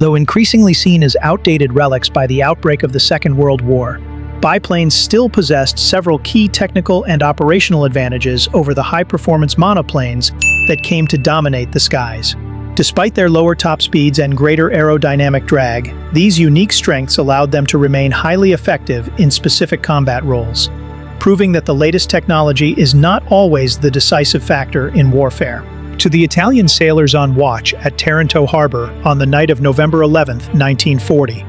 Though increasingly seen as outdated relics by the outbreak of the Second World War, biplanes still possessed several key technical and operational advantages over the high-performance monoplanes that came to dominate the skies. Despite their lower top speeds and greater aerodynamic drag, these unique strengths allowed them to remain highly effective in specific combat roles, proving that the latest technology is not always the decisive factor in warfare. To the Italian sailors on watch at Taranto Harbor on the night of November 11, 1940,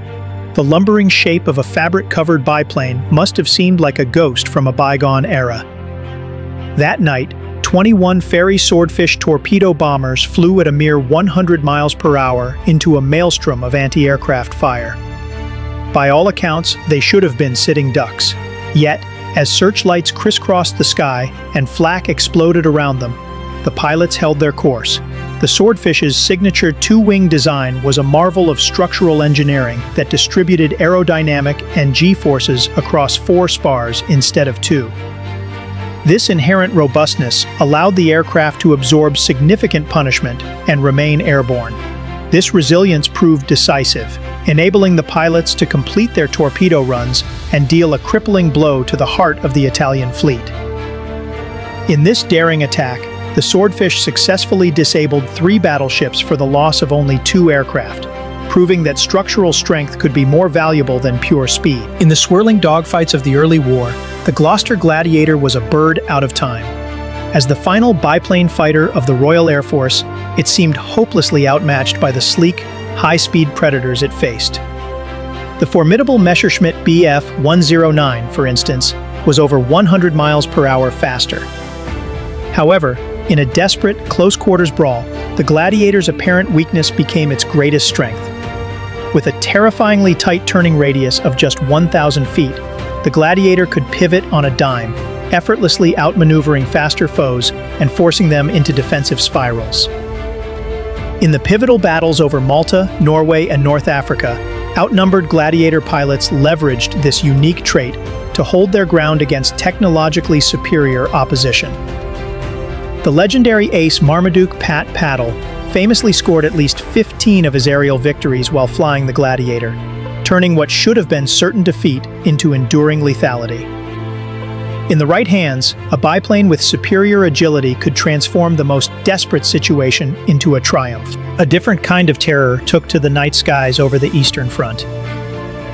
the lumbering shape of a fabric-covered biplane must have seemed like a ghost from a bygone era. That night, 21 Fairey Swordfish torpedo bombers flew at a mere 100 miles per hour into a maelstrom of anti-aircraft fire. By all accounts, they should have been sitting ducks. Yet, as searchlights crisscrossed the sky and flak exploded around them, the pilots held their course. The Swordfish's signature two-wing design was a marvel of structural engineering that distributed aerodynamic and G-forces across 4 spars instead of 2. This inherent robustness allowed the aircraft to absorb significant punishment and remain airborne. This resilience proved decisive, enabling the pilots to complete their torpedo runs and deal a crippling blow to the heart of the Italian fleet. In this daring attack, the Swordfish successfully disabled 3 battleships for the loss of only 2 aircraft, proving that structural strength could be more valuable than pure speed. In the swirling dogfights of the early war, the Gloster Gladiator was a bird out of time. As the final biplane fighter of the Royal Air Force, it seemed hopelessly outmatched by the sleek, high-speed predators it faced. The formidable Messerschmitt Bf 109, for instance, was over 100 miles per hour faster. However, in a desperate, close-quarters brawl, the Gladiator's apparent weakness became its greatest strength. With a terrifyingly tight turning radius of just 1,000 feet, the Gladiator could pivot on a dime, effortlessly outmaneuvering faster foes and forcing them into defensive spirals. In the pivotal battles over Malta, Norway, and North Africa, outnumbered Gladiator pilots leveraged this unique trait to hold their ground against technologically superior opposition. The legendary ace Marmaduke Pat Paddle famously scored at least 15 of his aerial victories while flying the Gladiator, turning what should have been certain defeat into enduring lethality. In the right hands, a biplane with superior agility could transform the most desperate situation into a triumph. A different kind of terror took to the night skies over the Eastern Front.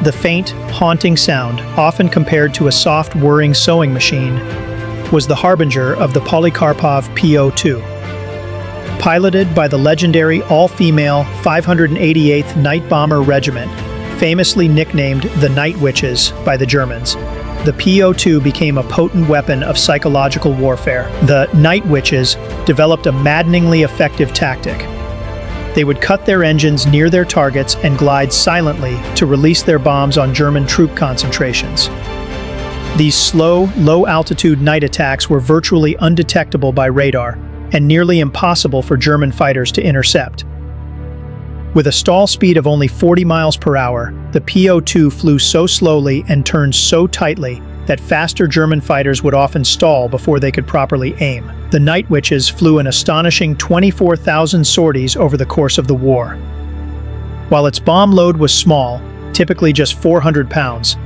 The faint, haunting sound, often compared to a soft, whirring sewing machine, was the harbinger of the Polikarpov Po-2. Piloted by the legendary all-female 588th Night Bomber Regiment, famously nicknamed the Night Witches by the Germans, the Po-2 became a potent weapon of psychological warfare. The Night Witches developed a maddeningly effective tactic. They would cut their engines near their targets and glide silently to release their bombs on German troop concentrations. These slow, low-altitude night attacks were virtually undetectable by radar and nearly impossible for German fighters to intercept. With a stall speed of only 40 miles per hour, the Po-2 flew so slowly and turned so tightly that faster German fighters would often stall before they could properly aim. The Night Witches flew an astonishing 24,000 sorties over the course of the war. While its bomb load was small, typically just 400 pounds,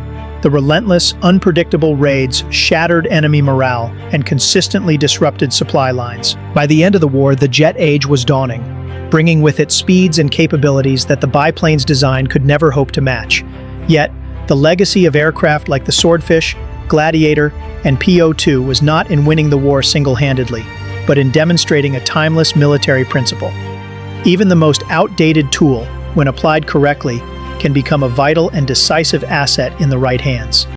the relentless, unpredictable raids shattered enemy morale and consistently disrupted supply lines. By the end of the war, the jet age was dawning, bringing with it speeds and capabilities that the biplane's design could never hope to match. Yet, the legacy of aircraft like the Swordfish, Gladiator, and Po-2 was not in winning the war single-handedly, but in demonstrating a timeless military principle. Even the most outdated tool, when applied correctly, can become a vital and decisive asset in the right hands.